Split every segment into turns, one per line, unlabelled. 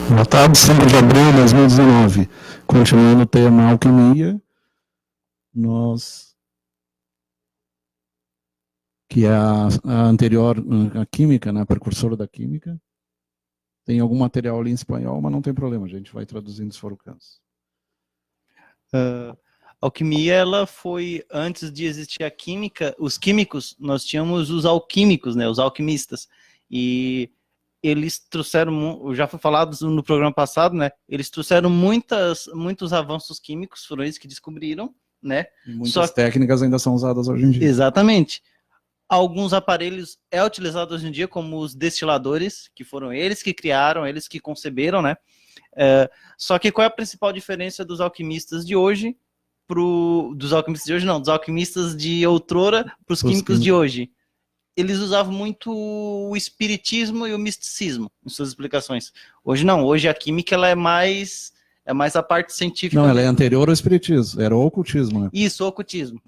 Boa tarde, 5 de abril de 2019. Continuando o tema alquimia, que é a anterior, a química, né, a precursora da química. Tem algum material ali em espanhol, mas não tem problema, a gente vai traduzindo se for o caso.
A alquimia, ela foi, antes de existir a química, os químicos, nós tínhamos os alquímicos, né, os alquimistas, e eles trouxeram, já foi falado no programa passado, né, eles trouxeram muitos avanços químicos, foram eles que descobriram, né.
E muitas técnicas ainda são usadas hoje em dia.
Exatamente. Alguns aparelhos é utilizado hoje em dia, como os destiladores, que foram eles que criaram, eles que conceberam, né. Só que qual é a principal diferença dos alquimistas de hoje dos alquimistas de outrora para os químicos de hoje? Eles usavam muito o espiritismo e o misticismo em suas explicações. Hoje não, hoje a química ela é mais a parte científica.
Não, ela é anterior ao espiritismo, era o ocultismo, né?
Isso, ocultismo.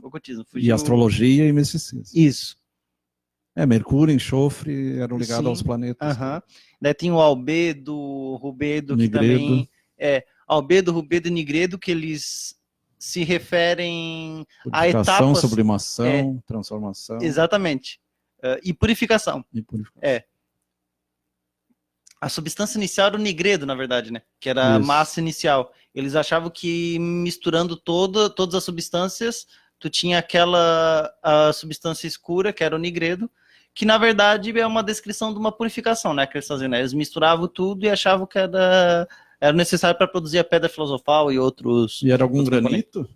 E astrologia e misticismo.
Isso.
Mercúrio, enxofre, eram ligados aos planetas.
Daí tem o albedo, rubedo,
Nigredo.
Que também albedo, rubedo e nigredo, que eles se referem a etapas...
sublimação, transformação.
Exatamente. E purificação. A substância inicial era o nigredo, na verdade, né? Que era a massa inicial. Eles achavam que misturando todas as substâncias, tu tinha a substância escura, que era o nigredo, que na verdade é uma descrição de uma purificação, né? Que eles faziam, né? Eles misturavam tudo e achavam que era necessário para produzir a pedra filosofal e outros...
E era algum granito?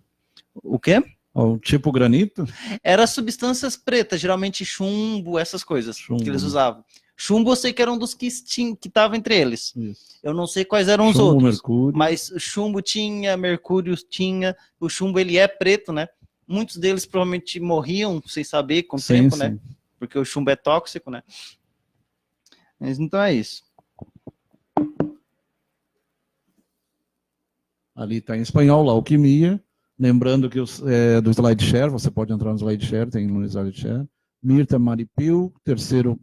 O quê?
O tipo granito?
Era substâncias pretas, geralmente chumbo, essas coisas que eles usavam. Chumbo eu sei que era um dos que estava entre eles.
Isso.
Eu não sei quais eram os outros.
Mercúrio.
Mas chumbo tinha, mercúrio tinha. O chumbo ele é preto, né? Muitos deles provavelmente morriam sem saber com o tempo, né? Porque o chumbo é tóxico, né? Mas então é isso.
Ali está em espanhol, lá, alquimia. Lembrando que do SlideShare, você pode entrar no SlideShare, tem no SlideShare. Mirta Maripil, terceiro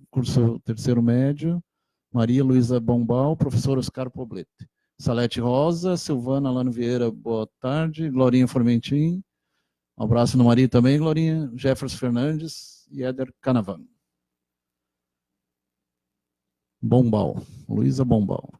médio. Maria Luísa Bombal, professor Oscar Poblete. Salete Rosa, Silvana Alano Vieira, boa tarde. Glorinha Formentim. Um abraço no Maria também, Glorinha. Jefferson Fernandes e Éder Canavan. Bombal, Luísa Bombal.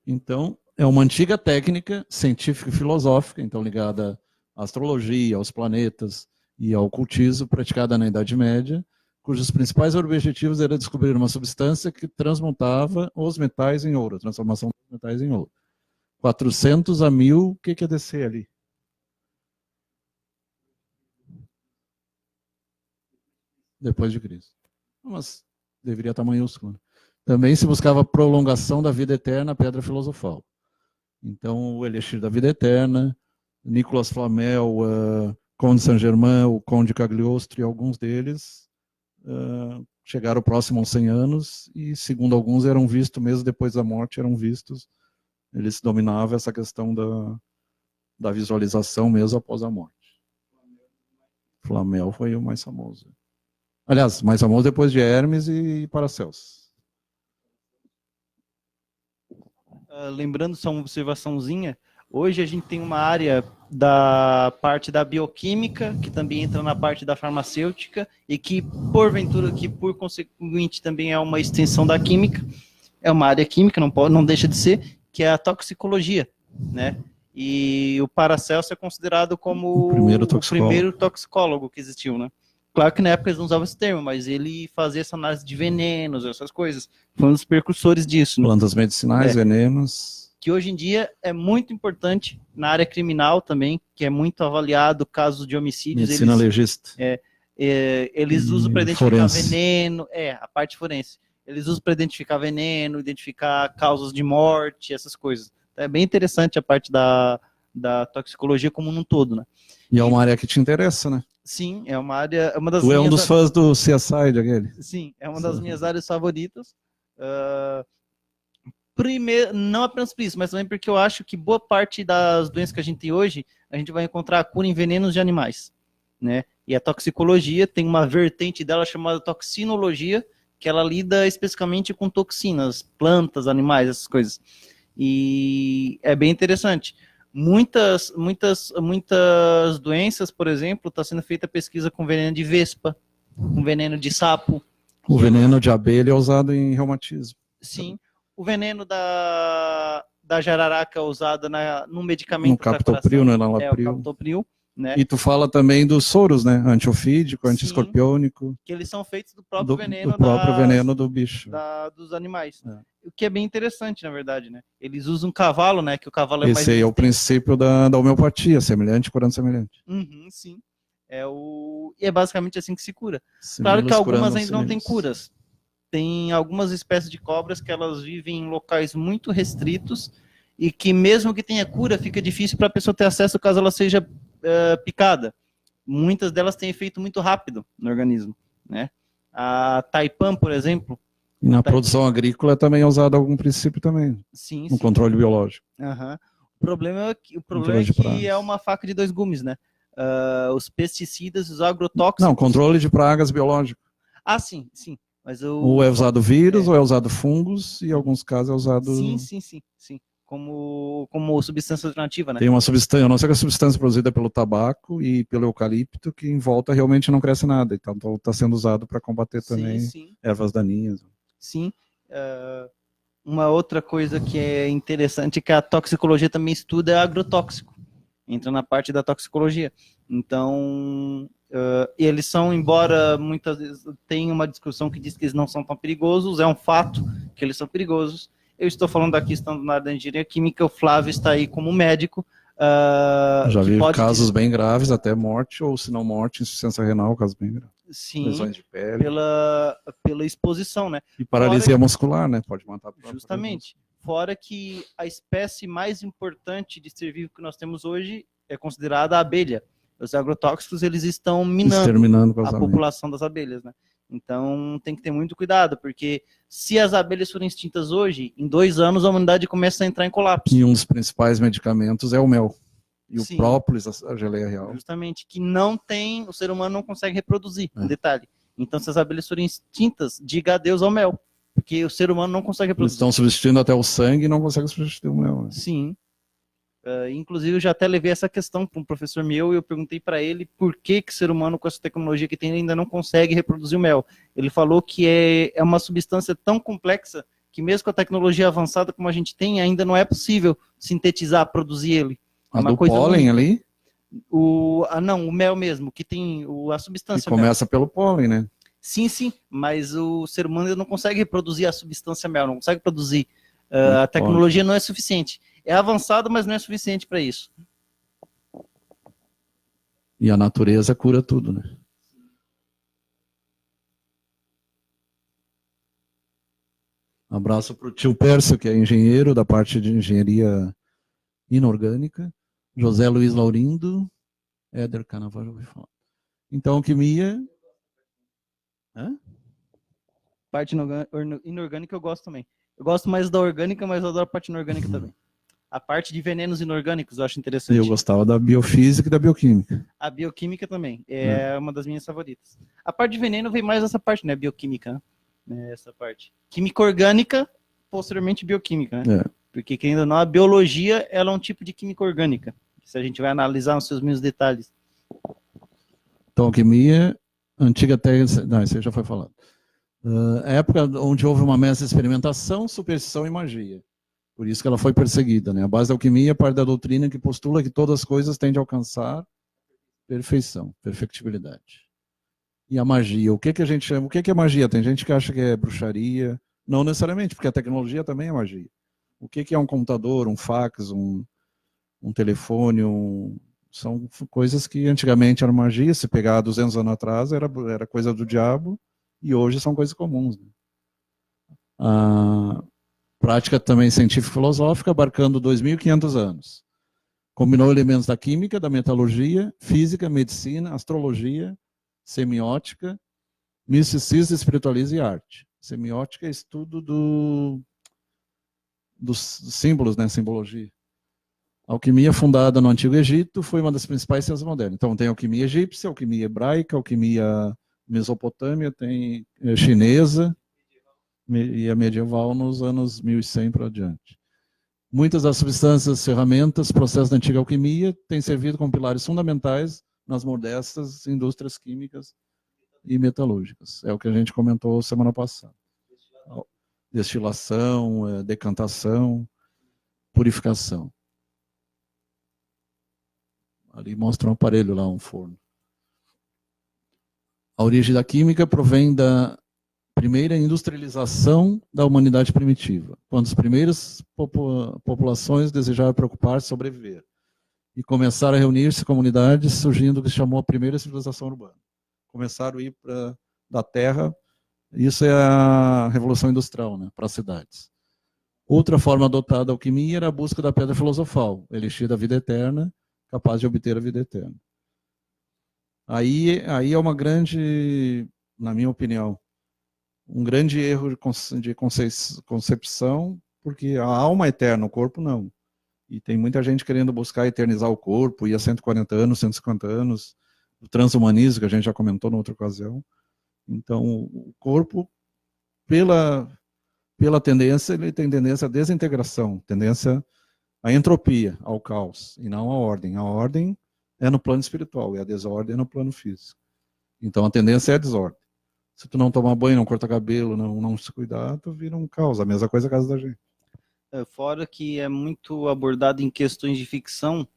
Então, é uma antiga técnica científica e filosófica, então ligada à astrologia, aos planetas e ao ocultismo, praticada na Idade Média, cujos principais objetivos era descobrir uma substância que transmutava os metais em ouro, a transformação dos metais em ouro. 400 a 1000, o que é descer ali? Depois de Cristo. Mas deveria estar maiúsculo. Também se buscava a prolongação da vida eterna, a pedra filosofal. Então, o Elixir da Vida Eterna, Nicolas Flamel, Conde Saint-Germain, o Conde Cagliostro, e alguns deles chegaram próximo aos 100 anos e, segundo alguns, eram vistos, mesmo depois da morte, eram vistos. Eles dominavam essa questão da visualização mesmo após a morte. Flamel foi o mais famoso. Aliás, mais famoso depois de Hermes e Paracelso.
Lembrando só uma observaçãozinha, hoje a gente tem uma área da parte da bioquímica, que também entra na parte da farmacêutica, e que, porventura, que por consequente também é uma extensão da química, é uma área química, não deixa de ser, que é a toxicologia, né? E o Paracelso é considerado como o primeiro toxicólogo que existiu, né? Claro que na época eles não usavam esse termo, mas ele fazia essa análise de venenos, essas coisas. Foi um dos precursores disso. Né?
Plantas medicinais, venenos.
Que hoje em dia é muito importante na área criminal também, que é muito avaliado casos de homicídios.
Medicina legista.
Eles usam para identificar veneno, a parte forense. Eles usam para identificar veneno, identificar causas de morte, essas coisas. Então, é bem interessante a parte da toxicologia como um todo, né?
E é uma área que te interessa, né?
Sim, é uma área...
Tu é um dos fãs do CSI, aquele?
Sim, é uma das minhas áreas favoritas. Primeiro, não apenas por isso, mas também porque eu acho que boa parte das doenças que a gente tem hoje, a gente vai encontrar a cura em venenos de animais, né? E a toxicologia tem uma vertente dela chamada toxinologia, que ela lida especificamente com toxinas, plantas, animais, essas coisas. E é bem interessante. Muitas doenças, por exemplo, está sendo feita pesquisa com veneno de vespa, com veneno de sapo.
O veneno de abelha é usado em reumatismo.
Sim. O veneno da jararaca é usado no medicamento.
No captopril, no
o
enalapril.
captopril, né?
E tu fala também dos soros, né? Antiofídico,
Sim,
antiescorpiônico.
que eles são feitos do próprio veneno,
do próprio veneno do bicho.
dos animais. O que é bem interessante, na verdade, né? Eles usam um cavalo, né? Que o cavalo é mais
Esse aí é o princípio da homeopatia, semelhante curando semelhante.
Sim. E é basicamente assim que se cura. Claro que algumas ainda não têm curas. Tem algumas espécies de cobras que elas vivem em locais muito restritos e que mesmo que tenha cura, fica difícil para a pessoa ter acesso caso ela seja picada. Muitas delas têm efeito muito rápido no organismo, né? A taipan, por exemplo.
E na produção agrícola também é usado algum princípio também.
Sim,
no controle biológico.
O problema é que é uma faca de dois gumes, né? Os pesticidas, os agrotóxicos...
Não, controle de pragas biológico.
Sim. Mas
ou é usado vírus, ou é usado fungos, e em alguns casos é usado...
Sim. Como substância alternativa, né?
Tem uma substância, eu não sei que a substância produzida pelo tabaco e pelo eucalipto, que em volta realmente não cresce nada. Então está sendo usado para combater também ervas daninhas.
Sim. Uma outra coisa que é interessante, que a toxicologia também estuda, é agrotóxico. Entra na parte da toxicologia. Então, eles são, embora muitas vezes tenha uma discussão que diz que eles não são tão perigosos, é um fato que eles são perigosos. Eu estou falando aqui, estando na área da engenharia química, o Flávio está aí como médico.
Já vi casos bem graves, até morte, ou se não morte, insuficiência renal, casos bem graves.
Sim,
lesões de pele.
Pela exposição, né?
E paralisia muscular, né? Pode matar.
Justamente. Fora que a espécie mais importante de ser vivo que nós temos hoje é considerada a abelha. Os agrotóxicos, eles estão minando a população das abelhas, né? Então, tem que ter muito cuidado, porque se as abelhas forem extintas hoje, em 2 anos a humanidade começa a entrar em colapso.
E um dos principais medicamentos é o mel. E o própolis, a geleia real.
Justamente, que não tem, o ser humano não consegue reproduzir, um detalhe. Então, se as abelhas forem extintas, diga adeus ao mel, porque o ser humano não consegue reproduzir.
Eles estão substituindo até o sangue e não conseguem substituir o mel. Né?
Sim. Inclusive, eu já até levei essa questão para um professor meu e eu perguntei para ele por que o ser humano, com essa tecnologia que tem, ainda não consegue reproduzir o mel. Ele falou que é uma substância tão complexa que mesmo com a tecnologia avançada como a gente tem, ainda não é possível sintetizar, produzir ele.
A do pólen ali?
Não, o mel mesmo, que tem a substância.
Que começa pelo pólen, né?
Sim, mas o ser humano ainda não consegue reproduzir a substância mel, não consegue produzir. A tecnologia não é suficiente. É avançado, mas não é suficiente para isso.
E a natureza cura tudo, né? Um abraço para o tio Pércio, que é engenheiro da parte de engenharia inorgânica. José Luiz Laurindo. Éder Canaval, já ouvi falar. Então, alquimia...
Parte inorgânica eu gosto também. Eu gosto mais da orgânica, mas eu adoro a parte inorgânica também. A parte de venenos inorgânicos eu acho interessante.
Eu gostava da biofísica e da bioquímica.
A bioquímica também é uma das minhas favoritas. A parte de veneno vem mais essa parte, né? Bioquímica, né? Essa parte. Química orgânica, posteriormente bioquímica, né? Porque, querendo ou não, a biologia ela é um tipo de química orgânica. Se a gente vai analisar nos seus mínimos detalhes.
Então, alquimia, antiga técnica... Não, isso aí já foi falado. Época onde houve uma mestra de experimentação, superstição e magia. Por isso que ela foi perseguida, né? A base da alquimia é parte da doutrina que postula que todas as coisas tendem a alcançar perfeição, perfectibilidade. E a magia, o que a gente chama? O que é magia? Tem gente que acha que é bruxaria. Não necessariamente, porque a tecnologia também é magia. O que é um computador, um fax, um telefone, são coisas que antigamente eram magia. Se pegar 200 anos atrás, era coisa do diabo, e hoje são coisas comuns. Né? A prática também científico-filosófica, abarcando 2.500 anos. Combinou elementos da química, da metalurgia, física, medicina, astrologia, semiótica, misticismo, espiritualismo e arte. Semiótica é estudo dos símbolos, né? Simbologia. A alquimia, fundada no Antigo Egito, foi uma das principais ciências modernas. Então, tem alquimia egípcia, alquimia hebraica, alquimia mesopotâmia, tem chinesa, e a medieval nos anos 1100 para adiante. Muitas das substâncias, ferramentas, processos da antiga alquimia têm servido como pilares fundamentais nas modestas indústrias químicas e metalúrgicas. É o que a gente comentou semana passada. Destilação, decantação, purificação. Ali mostra um aparelho lá, um forno. A origem da química provém da primeira industrialização da humanidade primitiva, quando as primeiras populações desejaram preocupar-se e sobreviver, e começaram a reunir-se em comunidades, surgindo o que se chamou a primeira civilização urbana. Começaram a ir da terra, isso é a Revolução Industrial, né, para as cidades. Outra forma adotada da alquimia era a busca da pedra filosofal, o elixir da vida eterna, capaz de obter a vida eterna. Aí é uma grande, na minha opinião, um grande erro de concepção, porque a alma é eterna, o corpo não. E tem muita gente querendo buscar eternizar o corpo, ir a 140 anos, 150 anos, o transhumanismo, que a gente já comentou na outra ocasião. Então, o corpo, pela tendência, ele tem tendência à desintegração, tendência à entropia, ao caos, e não à ordem. A ordem é no plano espiritual, e a desordem é no plano físico. Então, a tendência é a desordem. Se tu não tomar banho, não cortar cabelo, não se cuidar, tu vira um caos. A mesma coisa a casa da gente.
Fora que é muito abordado em questões de ficção,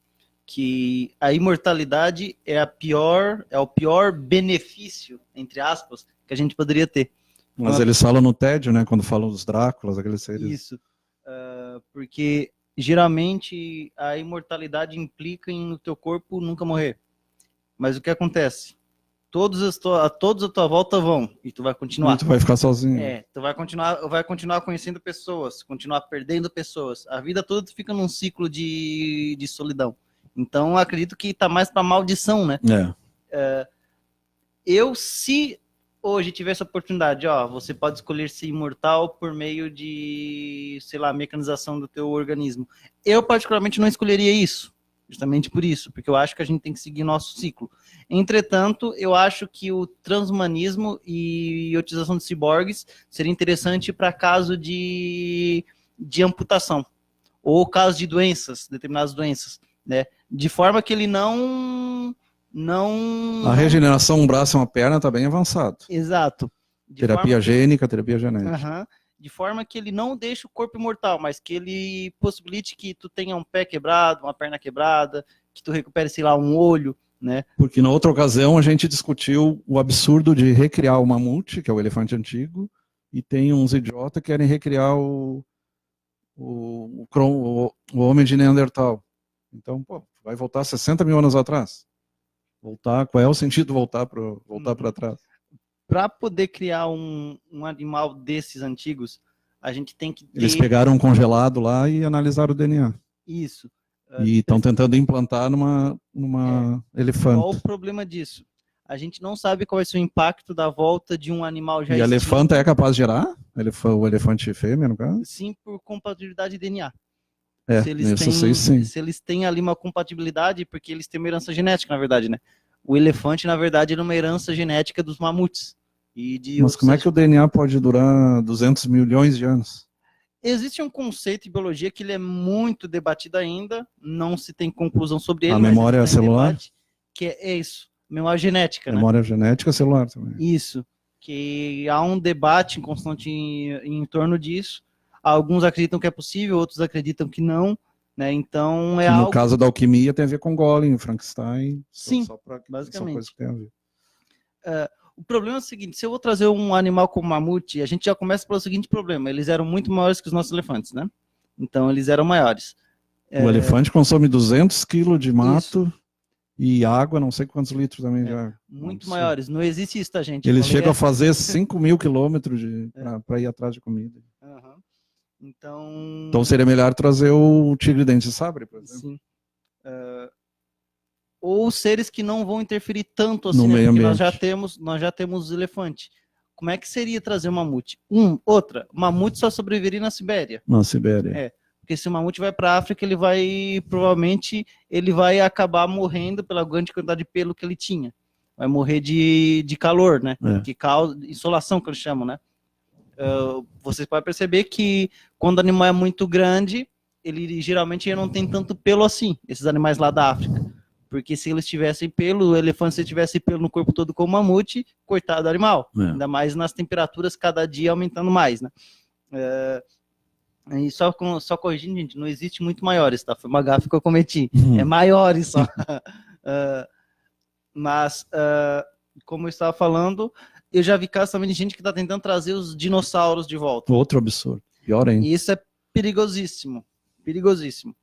que a imortalidade é o pior benefício, entre aspas, que a gente poderia ter.
Mas eles falam no tédio, né? Quando falam dos Dráculas, aqueles seres.
Isso. Porque geralmente a imortalidade implica em no teu corpo nunca morrer. Mas o que acontece? Todos à tua volta vão, e tu vai continuar.
E tu vai ficar sozinho.
Tu vai continuar conhecendo pessoas, continuar perdendo pessoas. A vida toda tu fica num ciclo de solidão. Então, acredito que tá mais pra maldição, né? Se hoje tivesse a oportunidade, você pode escolher ser imortal por meio de, sei lá, mecanização do teu organismo. Eu, particularmente, não escolheria isso. Justamente por isso, porque eu acho que a gente tem que seguir nosso ciclo. Entretanto, eu acho que o transhumanismo e a utilização de ciborgues seria interessante para caso de amputação, ou caso de doenças, determinadas doenças, né? De forma que ele não... A
regeneração, um braço e uma perna está bem avançado.
Exato.
Terapia gênica, terapia genética.
Uhum. De forma que ele não deixe o corpo imortal, mas que ele possibilite que tu tenha um pé quebrado, uma perna quebrada, que tu recupere, sei lá, um olho, né?
Porque na outra ocasião a gente discutiu o absurdo de recriar o mamute, que é o elefante antigo, e tem uns idiotas que querem recriar o homem de Neandertal. Então, vai voltar 60 mil anos atrás. Qual é o sentido de voltar para trás?
Para poder criar um animal desses antigos, a gente tem que ter...
Eles pegaram um congelado lá e analisaram o DNA.
Isso.
E estão tentando implantar numa elefante.
Qual o problema disso? A gente não sabe qual vai ser o impacto da volta de um animal já
extinto. E a elefanta é capaz de gerar? O elefante fêmea, no caso?
Sim, por compatibilidade de DNA.
Se
eles têm ali uma compatibilidade, porque eles têm uma herança genética, na verdade, né? O elefante, na verdade, é uma herança genética dos mamutes.
Mas como é que o DNA pode durar 200 milhões de anos?
Existe um conceito em biologia que ele é muito debatido ainda, não se tem conclusão sobre ele.
A memória celular?
Debate, que é isso, memória genética.
Memória genética celular também.
Isso, que há um debate constante em torno disso. Alguns acreditam que é possível, outros acreditam que não. Né? Então é
no caso da alquimia tem a ver com Golem, Frankenstein.
Sim, basicamente. São coisas que tem a ver. O problema é o seguinte, se eu vou trazer um animal como mamute, a gente já começa pelo seguinte problema, eles eram muito maiores que os nossos elefantes, né? Então eles eram maiores.
O elefante consome 200 quilos de mato e água, não sei quantos litros também já.
Muito maiores, não existe isso, tá, gente?
Eles chegam a fazer 5 mil quilômetros para ir atrás de comida.
Uhum. Então
seria melhor trazer o tigre dente de sabre, por exemplo.
Sim. Ou seres que não vão interferir tanto assim,
no meio ambiente.
Nós já temos elefante. Como é que seria trazer um mamute? Mamute só sobreviveria na Sibéria.
Na Sibéria.
Porque se o mamute vai para a África, provavelmente ele vai acabar morrendo pela grande quantidade de pelo que ele tinha. Vai morrer de calor, né? Que causa insolação, que eles chamam, né? Vocês podem perceber que quando o animal é muito grande, ele geralmente não tem tanto pelo assim, esses animais lá da África. Porque se eles tivessem pelo, o elefante se tivesse pelo no corpo todo como o mamute, coitado do animal. Ainda mais nas temperaturas cada dia aumentando mais, né? E só corrigindo, gente, não existe muito maiores, tá? Foi uma gafe que eu cometi. É maiores só. Mas, como eu estava falando, eu já vi casos também de gente que está tentando trazer os dinossauros de volta.
Outro absurdo. Pior ainda.
E isso é perigosíssimo. Perigosíssimo.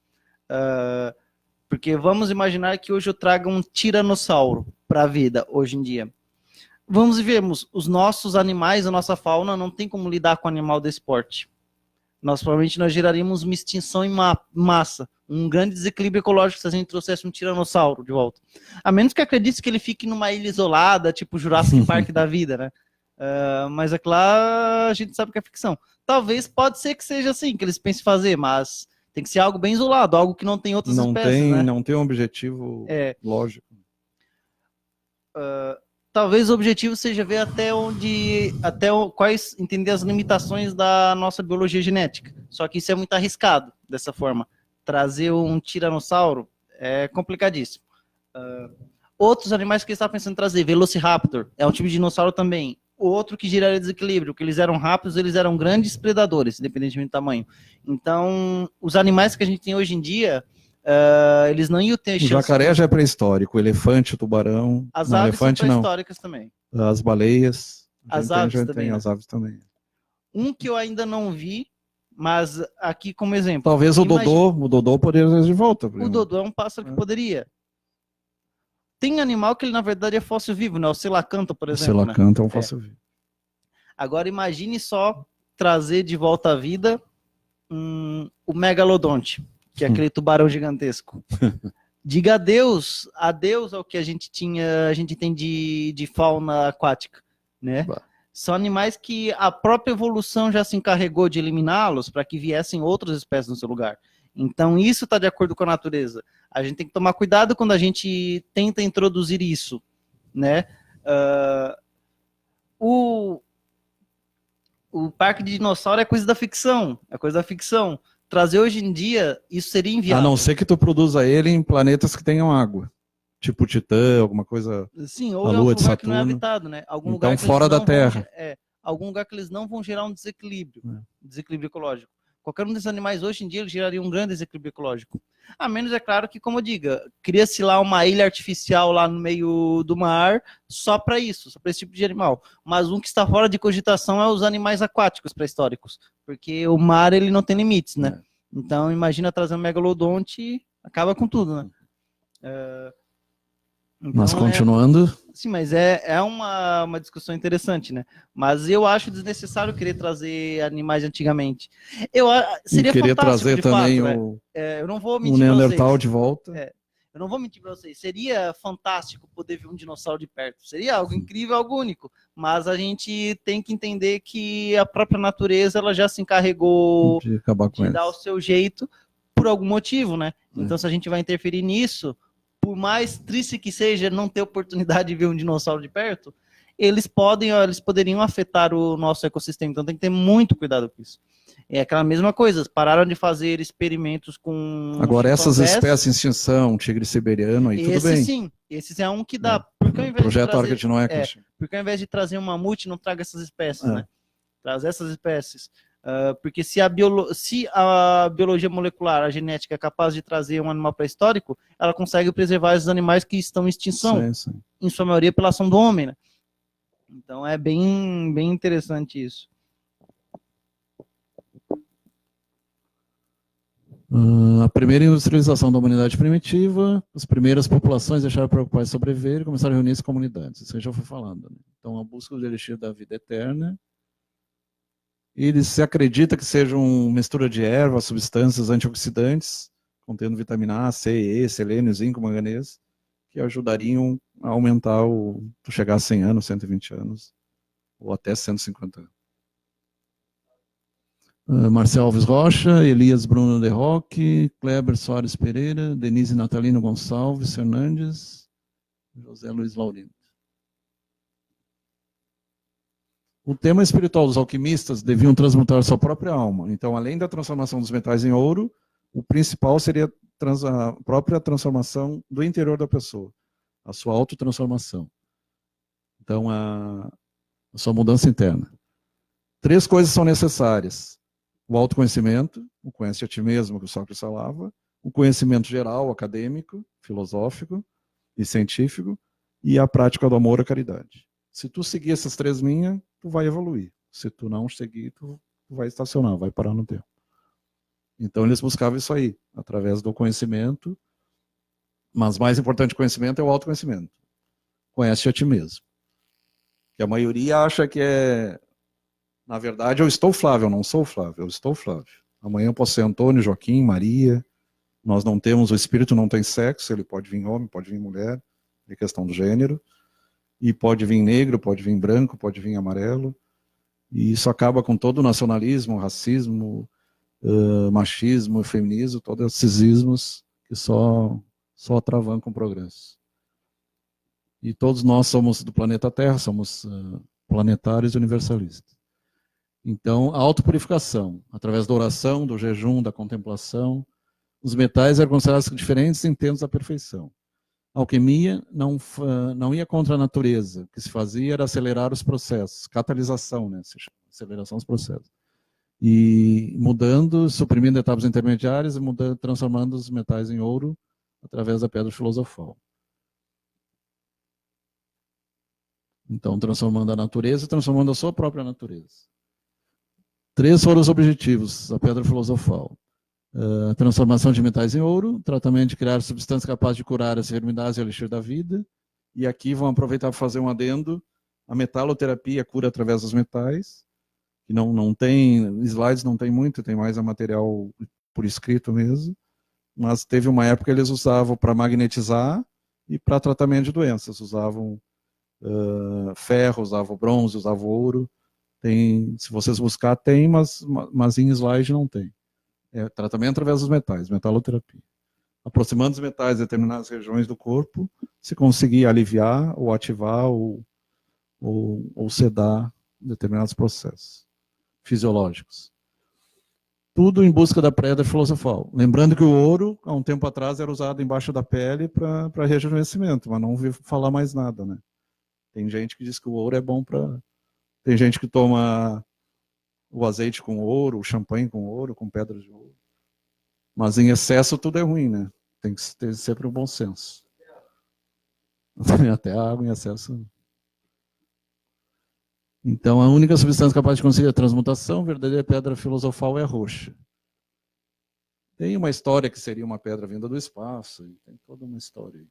Porque vamos imaginar que hoje eu traga um tiranossauro para a vida, hoje em dia. Vamos e vemos, os nossos animais, a nossa fauna, não tem como lidar com um animal desse porte. Provavelmente nós geraríamos uma extinção em massa, um grande desequilíbrio ecológico se a gente trouxesse um tiranossauro de volta. A menos que acredite que ele fique numa ilha isolada, tipo Jurassic Park da vida, né? Mas é claro, a gente sabe que é ficção. Talvez pode ser que seja assim, que eles pensem fazer, mas tem que ser algo bem isolado, algo que não tem outras espécies, né?
Não tem um objetivo lógico.
Talvez o objetivo seja ver entender as limitações da nossa biologia genética. Só que isso é muito arriscado, dessa forma. Trazer um tiranossauro é complicadíssimo. Outros animais que ele estava pensando em trazer, Velociraptor, é um tipo de dinossauro também. Outro que geraria desequilíbrio, porque eles eram rápidos, eles eram grandes predadores, independentemente do tamanho. Então, os animais que a gente tem hoje em dia, eles não iam ter chance.
O jacaré já é pré-histórico, o elefante, o tubarão.
As aves são pré-históricas também.
As baleias.
As aves também.
As aves também.
Um que eu ainda não vi, mas aqui como exemplo.
Talvez o Dodô poderia trazer de volta.
O Dodô é um pássaro que poderia. Tem animal que ele, na verdade, é fóssil vivo, né? O selacanto, por exemplo.
O selacanto é um fóssil vivo.
Agora, imagine só trazer de volta à vida o megalodonte, que é aquele tubarão gigantesco. Diga adeus ao que a gente tem de fauna aquática, né? São animais que a própria evolução já se encarregou de eliminá-los para que viessem outras espécies no seu lugar. Então, isso está de acordo com a natureza. A gente tem que tomar cuidado quando a gente tenta introduzir isso, né? O parque de dinossauro é coisa da ficção. Trazer hoje em dia, isso seria inviável.
A não ser que tu produza ele em planetas que tenham água. Tipo Titã, alguma coisa.
Sim, ou
a
em
Lua
algum
de
lugar
Saturno.
que não é habitado, né? Algum
então,
lugar que
fora da Terra.
Algum lugar que eles não vão gerar um desequilíbrio ecológico. Qualquer um desses animais hoje em dia ele geraria um grande desequilíbrio ecológico. A menos, é claro, que, como eu diga, cria-se lá uma ilha artificial lá no meio do mar só para isso, só para esse tipo de animal. Mas um que está fora de cogitação é os animais aquáticos pré-históricos, porque o mar ele não tem limites, né? Então, imagina trazer um megalodonte, acaba com tudo, né?
Então, mas continuando...
Sim, mas é uma discussão interessante, né? Mas eu acho desnecessário querer trazer animais antigamente. Seria
querer
fantástico,
trazer
de
também
fato, eu não vou mentir
o Neandertal de volta.
Eu não vou mentir para vocês. Seria fantástico poder ver um dinossauro de perto. Seria algo incrível, algo único. Mas a gente tem que entender que a própria natureza ela já se encarregou de dar o seu jeito por algum motivo, né? Então, se a gente vai interferir nisso, por mais triste que seja não ter oportunidade de ver um dinossauro de perto, eles poderiam afetar o nosso ecossistema. Então, tem que ter muito cuidado com isso. É aquela mesma coisa, pararam de fazer experimentos com...
Agora, essas espécies em extinção, tigre siberiano, aí tudo bem.
Sim, esse é um que dá. Porque ao invés
projeto Arca de Noé.
Porque ao invés de trazer um mamute, não traga essas espécies, né? Traz essas espécies. Porque se a biologia molecular, a genética, é capaz de trazer um animal pré-histórico, ela consegue preservar esses animais que estão em extinção, em sua maioria pela ação do homem, né? Então é bem interessante isso.
A primeira industrialização da humanidade primitiva, as primeiras populações deixaram de preocupar em sobreviver e começaram a reunir-se em comunidades. Isso aí já foi falando, né? Então, a busca do elixir da vida eterna. Ele se acredita que sejam mistura de ervas, substâncias antioxidantes, contendo vitamina A, C, E, selênio, zinco, manganês, que ajudariam a aumentar chegar a 100 anos, 120 anos, ou até 150 anos. Marcel Alves Rocha, Elias Bruno de Roque, Kleber Soares Pereira, Denise Natalino Gonçalves Fernandes, José Luiz Laurindo. O tema espiritual dos alquimistas deviam transmutar sua própria alma. Então, além da transformação dos metais em ouro, o principal seria a própria transformação do interior da pessoa, a sua autotransformação. Então, a sua mudança interna. 3 coisas são necessárias: o autoconhecimento, o conhece a ti mesmo, que o Sócrates falava, o conhecimento geral, acadêmico, filosófico e científico, e a prática do amor e a caridade. Se tu seguir essas 3 linhas, tu vai evoluir. Se tu não seguir, tu vai estacionar, vai parar no tempo. Então eles buscavam isso aí, através do conhecimento, mas mais importante que o conhecimento é o autoconhecimento. Conhece a ti mesmo. Que a maioria acha que na verdade, eu estou Flávio, eu não sou Flávio, eu estou Flávio. Amanhã eu posso ser Antônio, Joaquim, Maria. Nós não temos, o espírito não tem sexo, ele pode vir homem, pode vir mulher, é questão do gênero. E pode vir negro, pode vir branco, pode vir amarelo. E isso acaba com todo o nacionalismo, racismo, machismo, feminismo, todos esses ismos que só atravancam o progresso. E todos nós somos do planeta Terra, somos planetários e universalistas. Então, a autopurificação, através da oração, do jejum, da contemplação, os metais eram considerados diferentes intentos da perfeição. A alquimia não ia contra a natureza. O que se fazia era acelerar os processos, catalisação, né? Aceleração dos processos. E mudando, suprimindo etapas intermediárias e transformando os metais em ouro através da pedra filosofal. Então, transformando a natureza e transformando a sua própria natureza. 3 foram os objetivos da pedra filosofal. Transformação de metais em ouro, tratamento de criar substâncias capazes de curar as enfermidades e o elixir da vida. E aqui vão aproveitar para fazer um adendo: a metaloterapia, a cura através dos metais, que não tem, slides não tem muito, tem mais a material por escrito mesmo, mas teve uma época que eles usavam para magnetizar e para tratamento de doenças, usavam ferro, usavam bronze, usavam ouro. Tem, se vocês buscar, tem, mas em slide não tem. É tratamento através dos metais, metaloterapia. Aproximando os metais de determinadas regiões do corpo, se conseguir aliviar ou ativar ou sedar determinados processos fisiológicos. Tudo em busca da pedra filosofal. Lembrando que o ouro, há um tempo atrás, era usado embaixo da pele para rejuvenescimento, mas não ouvi falar mais nada, né? Tem gente que diz que o ouro é bom para... Tem gente que toma o azeite com ouro, o champanhe com ouro, com pedras de ouro. Mas em excesso tudo é ruim, né? Tem que ter sempre um bom senso. Até a água em excesso. Então, a única substância capaz de conseguir a transmutação, a verdadeira pedra filosofal é a roxa. Tem uma história que seria uma pedra vinda do espaço, tem toda uma história.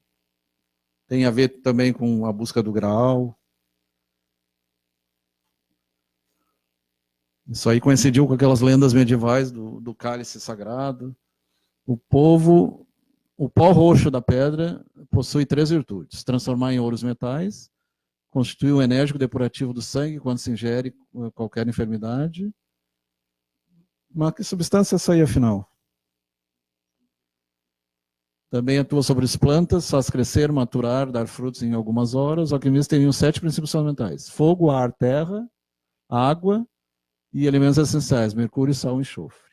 Tem a ver também com a busca do Graal. Isso aí coincidiu com aquelas lendas medievais do cálice sagrado. O pó roxo da pedra possui 3 virtudes: transformar em ouro os metais, constitui o enérgico depurativo do sangue quando se ingere qualquer enfermidade. Mas que substância é essa aí, afinal? Também atua sobre as plantas, faz crescer, maturar, dar frutos em algumas horas. Os alquimistas teriam 7 princípios fundamentais: fogo, ar, terra, água e elementos essenciais: mercúrio, sal e enxofre.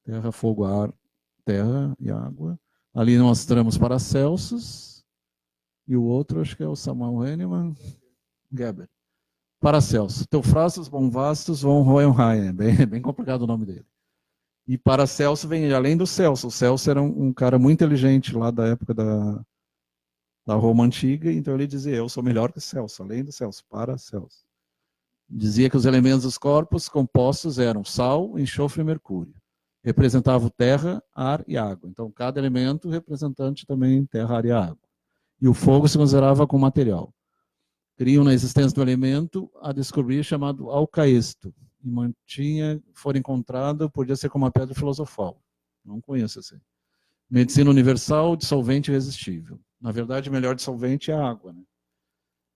Terra, fogo, ar, terra e água. Ali nós mostramos Paracelsus, e o outro acho que é o Samuel Hahnemann, Geber. Paracelsus, Theophrastus Bombastus von Hohenheim, bem complicado o nome dele. E Paracelsus vem além do Celso. O Celso era um cara muito inteligente lá da época da Roma Antiga, então ele dizia: eu sou melhor que Celso, além do Celso, Paracelsus. Dizia que os elementos dos corpos compostos eram sal, enxofre e mercúrio. Representavam terra, ar e água. Então, cada elemento representante também terra, ar e água. E o fogo se considerava como material. Criam na existência do elemento a descobrir chamado alcaísto. E mantinha, for encontrado, podia ser como a pedra filosofal. Não conheço assim. Medicina universal, dissolvente irresistível. Na verdade, o melhor dissolvente é a água, né?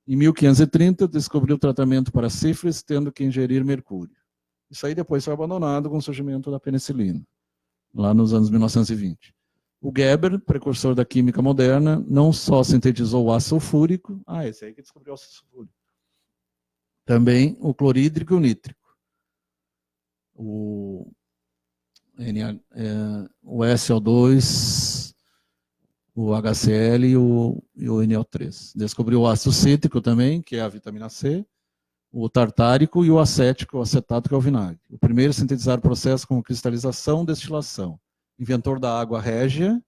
Em 1530, descobriu o tratamento para sífilis, tendo que ingerir mercúrio. Isso aí depois foi abandonado com o surgimento da penicilina, lá nos anos 1920. O Geber, precursor da química moderna, não só sintetizou o ácido sulfúrico, esse aí que descobriu o ácido sulfúrico, também o clorídrico e o nítrico. O SO2, o HCl e o NO3. Descobriu o ácido cítrico também, que é a vitamina C, o tartárico e o acético, o acetato, que é o vinagre. O primeiro a sintetizar o processo com cristalização e destilação. Inventor da água régia,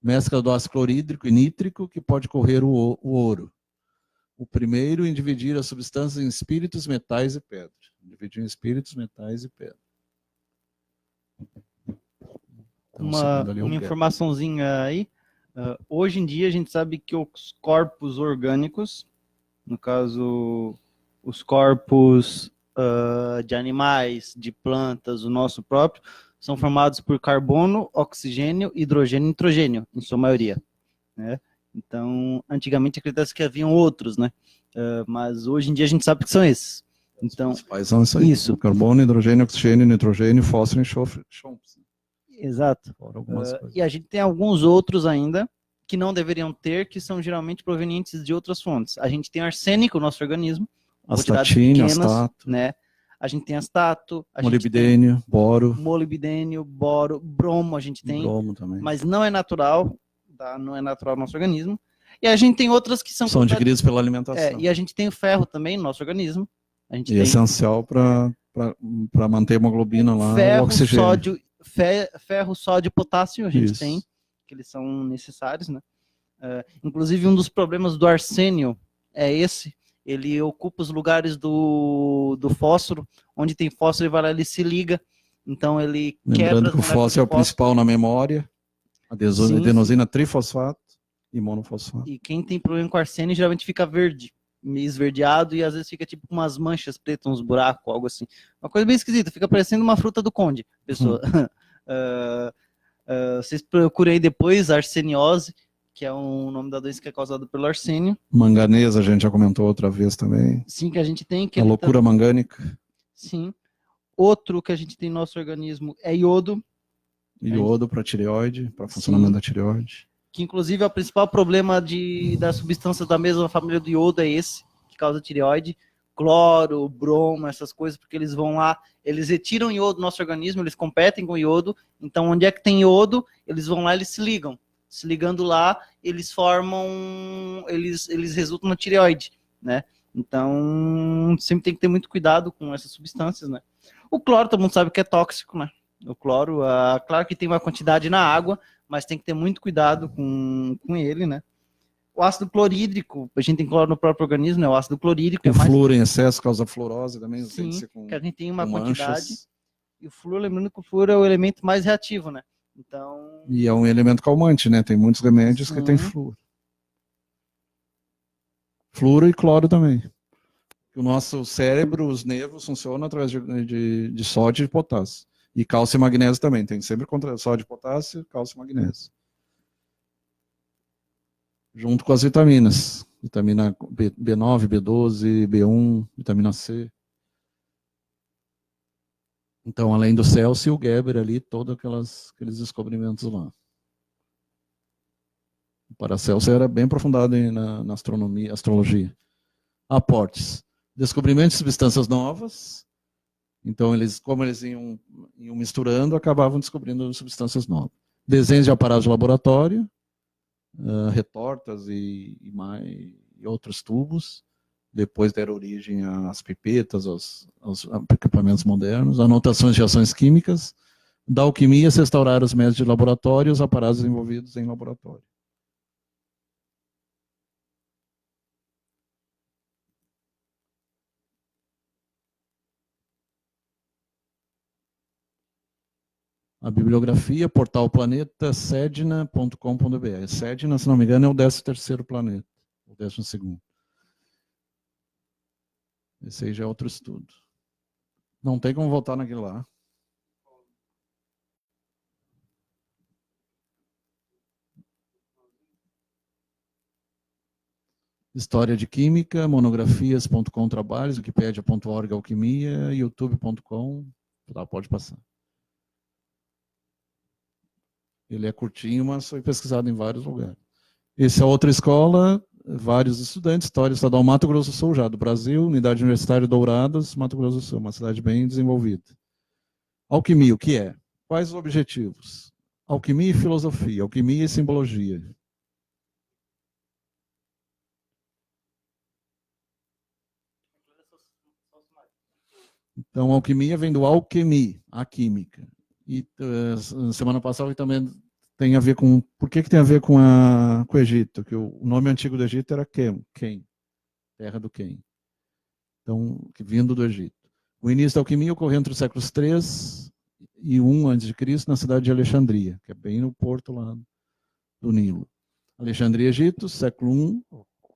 mescla do ácido clorídrico e nítrico, que pode correr o ouro. O primeiro em dividir as substâncias em espíritos, metais e pedra. Dividiu em espíritos, metais e pedra. Então,
uma informaçãozinha aí. Hoje em dia a gente sabe que os corpos orgânicos, no caso os corpos de animais, de plantas, o nosso próprio, são formados por carbono, oxigênio, hidrogênio e nitrogênio, em sua maioria, né? Então, antigamente acreditava-se que haviam outros, né? Mas hoje em dia a gente sabe que são esses. Então,
são isso aí. Isso. Carbono, hidrogênio, oxigênio, nitrogênio, fósforo e enxofre.
Exato. E a gente tem alguns outros ainda que não deveriam ter, que são geralmente provenientes de outras fontes. A gente tem arsênico no nosso organismo,
astatine, astato,
né? A gente tem astato,
molibdênio, boro.
Molibdênio, boro, bromo a gente tem,
bromo também.
Mas não é natural, tá? Não é natural no nosso organismo. E a gente tem outras que são
adquiridas pela alimentação.
E a gente tem o ferro também no nosso organismo. A gente
tem... é essencial para manter a hemoglobina lá,
ferro,
o oxigênio.
Sódio, ferro, sódio e potássio a gente tem, que eles são necessários, né? Inclusive, um dos problemas do arsênio é esse. Ele ocupa os lugares do fósforo. Onde tem fósforo, ele vai lá, ele se liga. Então, ele
Lembrando que o fósforo é o principal na memória. Adenosina trifosfato e monofosfato.
E quem tem problema com arsênio, geralmente fica verde, meio esverdeado, e às vezes fica tipo umas manchas pretas, uns buracos, algo assim. Uma coisa bem esquisita, fica parecendo uma fruta do conde, pessoa. Vocês procurem aí depois, arseniose, que é o nome da doença que é causada pelo arsênio.
Manganesa, a gente já comentou outra vez também.
Sim, que a gente tem.
A loucura mangânica.
Sim. Outro que a gente tem no nosso organismo é iodo.
Iodo para tireoide, para funcionamento da tireoide.
Que inclusive é o principal problema das substâncias da mesma família do iodo, é esse, que causa tireoide. Cloro, bromo, essas coisas, porque eles vão lá, eles retiram iodo do nosso organismo, eles competem com iodo, então onde é que tem iodo, eles vão lá e eles se ligam. Se ligando lá, eles resultam na tireoide, né? Então, sempre tem que ter muito cuidado com essas substâncias, né? O cloro, todo mundo sabe que é tóxico, né? O cloro, claro que tem uma quantidade na água, mas tem que ter muito cuidado com ele, né? O ácido clorídrico, a gente tem cloro no próprio organismo, né? O ácido clorídrico
o flúor em excesso causa fluorose também.
Sim,
tem que ser
que a gente tem uma quantidade.
Manchas.
E o flúor, lembrando que o flúor é o elemento mais reativo, né? Então...
E é um elemento calmante, né? Tem muitos remédios que tem flúor. Fluoro e cloro também. O nosso cérebro, os nervos, funcionam através de sódio e potássio. E cálcio e magnésio também. Tem sempre sódio, potássio, cálcio e magnésio. Junto com as vitaminas. Vitamina B9, B12, B1, vitamina C. Então, além do Celso e o Geber ali, todos aqueles descobrimentos lá. O Paracelso era bem aprofundado na astronomia, astrologia. Aportes. Descobrimento de substâncias novas. Então, como eles iam misturando, acabavam descobrindo substâncias novas. Desenhos de aparatos de laboratório, retortas e outros tubos. Depois deram origem às pipetas, aos equipamentos modernos. Anotações de reações químicas. Da alquimia, se restauraram os métodos de laboratório e os aparatos envolvidos em laboratório. A bibliografia, portal Planeta, sedna.com.br. Sedna, se não me engano, é o 13º planeta, o 12º. Esse aí já é outro estudo. Não tem como voltar naquele lá. História de Química, monografias.com trabalhos, wikipedia.org alquimia, youtube.com, tá, pode passar. Ele é curtinho, mas foi pesquisado em vários lugares. Essa é outra escola, vários estudantes, História Estadual Mato Grosso do Sul, já do Brasil, Unidade Universitária Douradas, Mato Grosso do Sul, uma cidade bem desenvolvida. Alquimia, o que é? Quais os objetivos? Alquimia e filosofia, alquimia e simbologia. Então, alquimia vem do alquimia, a química. E semana passada também tem a ver com... Por que tem a ver com o Egito? Que o nome antigo do Egito era Quem, terra do Quem. Então, vindo do Egito. O início da alquimia ocorreu entre os séculos 3 e 1 a.C., na cidade de Alexandria, que é bem no porto lá do Nilo. Alexandria, Egito, século 1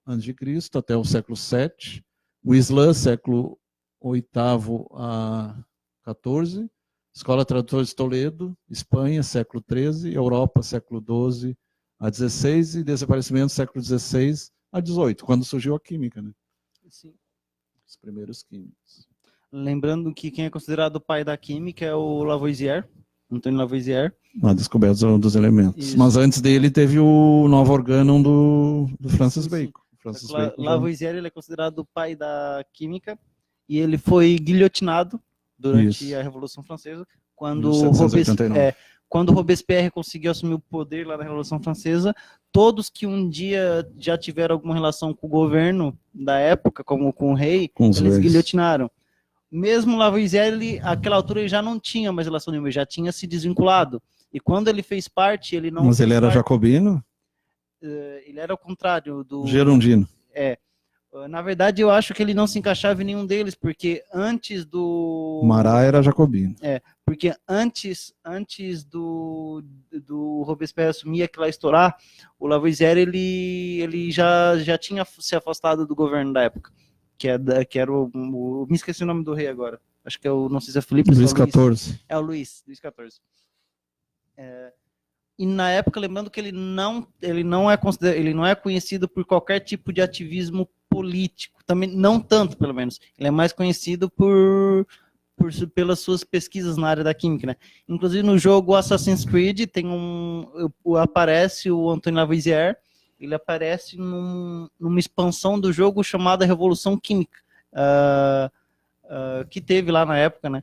a.C. até o século 7. O Islã, século 8º a 14. Escola Tradutores de Toledo, Espanha, século 13. Europa, século 12 a 16. E desaparecimento, século 16 a 18, quando surgiu a química, né?
Sim.
Os primeiros químicos.
Lembrando que quem é considerado o pai da química é o Lavoisier, Antônio Lavoisier.
A descoberta dos elementos.
Isso.
Mas antes dele teve o Novo Organum do Francis
Sim.
Bacon. Francis Bacon
Lavoisier ele é considerado o pai da química e ele foi guilhotinado durante a Revolução Francesa, quando Robespierre conseguiu assumir o poder lá na Revolução Francesa. Todos que um dia já tiveram alguma relação com o governo da época, como com o rei, eles guilhotinaram. Mesmo Lavoisier, àquela altura, ele já não tinha mais relação nenhuma, ele já tinha se desvinculado. E quando ele fez parte, ele não...
Mas ele era jacobino?
Ele era o contrário do...
Gerundino.
Na verdade, eu acho que ele não se encaixava em nenhum deles, porque antes do...
Marat era jacobino.
Porque antes do Robespierre assumir aquela estourar, o Lavoisier, ele já tinha se afastado do governo da época. Que era me esqueci o nome do rei agora. Acho que não sei se é Felipe.
Luís XIV.
É o Luís XIV. E na época, lembrando que ele não é conhecido por qualquer tipo de ativismo político, também não tanto, pelo menos. Ele é mais conhecido pelas suas pesquisas na área da química, né? Inclusive no jogo Assassin's Creed aparece o Antônio Lavoisier. Ele aparece numa expansão do jogo chamada Revolução Química, que teve lá na época, né?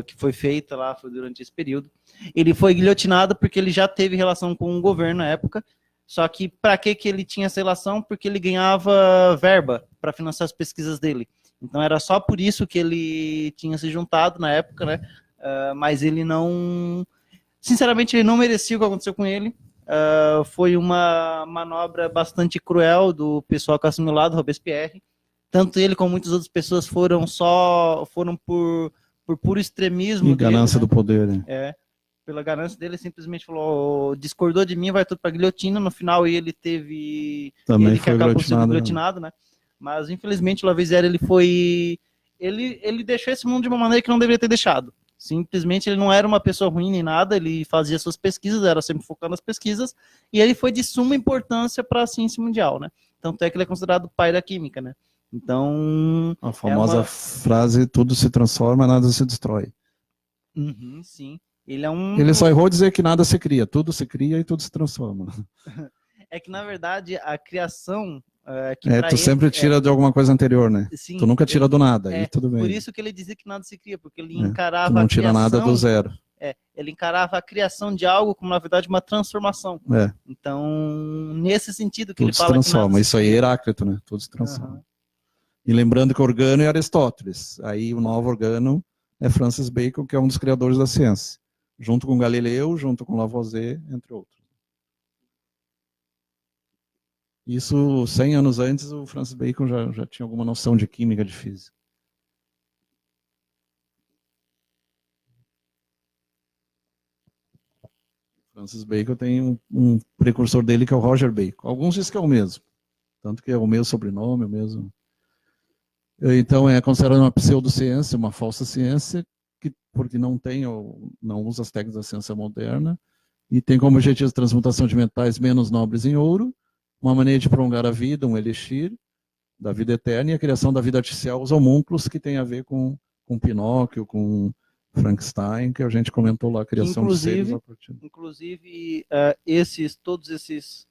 Que foi feita lá durante esse período. Ele foi guilhotinado porque ele já teve relação com o governo na época, só que para que ele tinha essa relação? Porque ele ganhava verba para financiar as pesquisas dele. Então era só por isso que ele tinha se juntado na época, né? Mas ele não... Sinceramente, ele não merecia o que aconteceu com ele. Foi uma manobra bastante cruel do pessoal que assumiu lá, do Robespierre. Tanto ele como muitas outras pessoas foram por puro extremismo.
E ganância dele, né? Do poder, né?
Pela ganância dele, simplesmente falou, discordou de mim, vai tudo para guilhotina. No final ele
também
ele
foi
que acabou sendo
guilhotinado,
né? Mas infelizmente o Lavoisier ele deixou esse mundo de uma maneira que não deveria ter deixado. Simplesmente ele não era uma pessoa ruim nem nada, ele fazia suas pesquisas, era sempre focado nas pesquisas, e ele foi de suma importância para a ciência mundial, né? Tanto é que ele é considerado o pai da química, né? Então...
A famosa frase, tudo se transforma, nada se destrói.
Sim. Ele
só errou dizer que nada se cria, tudo se cria e tudo se transforma.
É que, na verdade, a criação...
tu sempre tira de alguma coisa anterior, né?
Sim,
tu nunca tira do nada, aí tudo bem.
Por isso que ele dizia que nada se cria, porque ele encarava
tu não tira nada do zero.
Ele encarava a criação de algo como, na verdade, uma transformação. Então, nesse sentido que
tudo
ele fala
se transforma.
que nada
Isso aí é Heráclito, né? Tudo se transforma. E lembrando que Organo é Aristóteles. Aí o novo Organo é Francis Bacon, que é um dos criadores da ciência. Junto com Galileu, junto com Lavoisier, entre outros. Isso, 100 anos antes, o Francis Bacon já tinha alguma noção de química, de física. Francis Bacon tem um precursor dele que é o Roger Bacon. Alguns dizem que é o mesmo. Tanto que é o mesmo sobrenome, o mesmo... Então é considerada uma pseudociência, uma falsa ciência, porque não usa as técnicas da ciência moderna, e tem como objetivo a transmutação de metais menos nobres em ouro, uma maneira de prolongar a vida, um elixir da vida eterna, e a criação da vida artificial, os homúnculos, que tem a ver com Pinóquio, com Frankenstein, que a gente comentou lá, a criação de seres a partir.
Inclusive, todos esses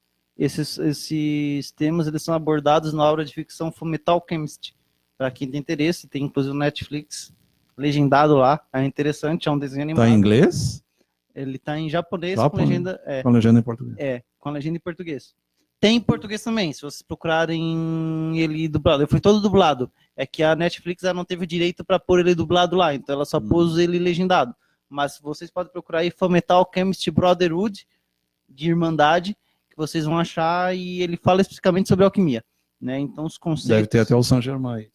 temas, eles são abordados na obra de ficção Fullmetal Alchemist. Para quem tem interesse, tem inclusive o Netflix legendado lá, é interessante, é um desenho animado.
Está em inglês?
Ele está em japonês,
com
legenda...
com legenda em português.
Com legenda em português. Tem em português também, se vocês procurarem ele dublado. Ele foi todo dublado. É que a Netflix não teve o direito para pôr ele dublado lá, então ela só pôs ele legendado. Mas vocês podem procurar aí Fullmetal Alchemist Brotherhood, de Irmandade, que vocês vão achar, e ele fala especificamente sobre alquimia. Né? Então os conceitos...
Deve ter até o Saint-Germain.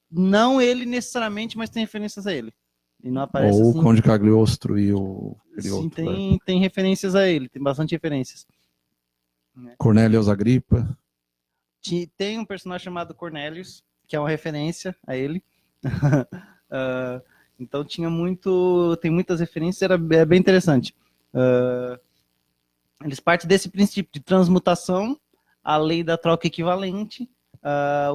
Não ele necessariamente, mas tem referências a ele. E não aparece
ou
assim.
o Conde Cagliostro e o...
Sim, tem referências a ele, tem bastante referências.
Cornelius Agrippa.
Tem um personagem chamado Cornelius, que é uma referência a ele. Então tem muitas referências, é bem interessante. Eles partem desse princípio de transmutação, a lei da troca equivalente,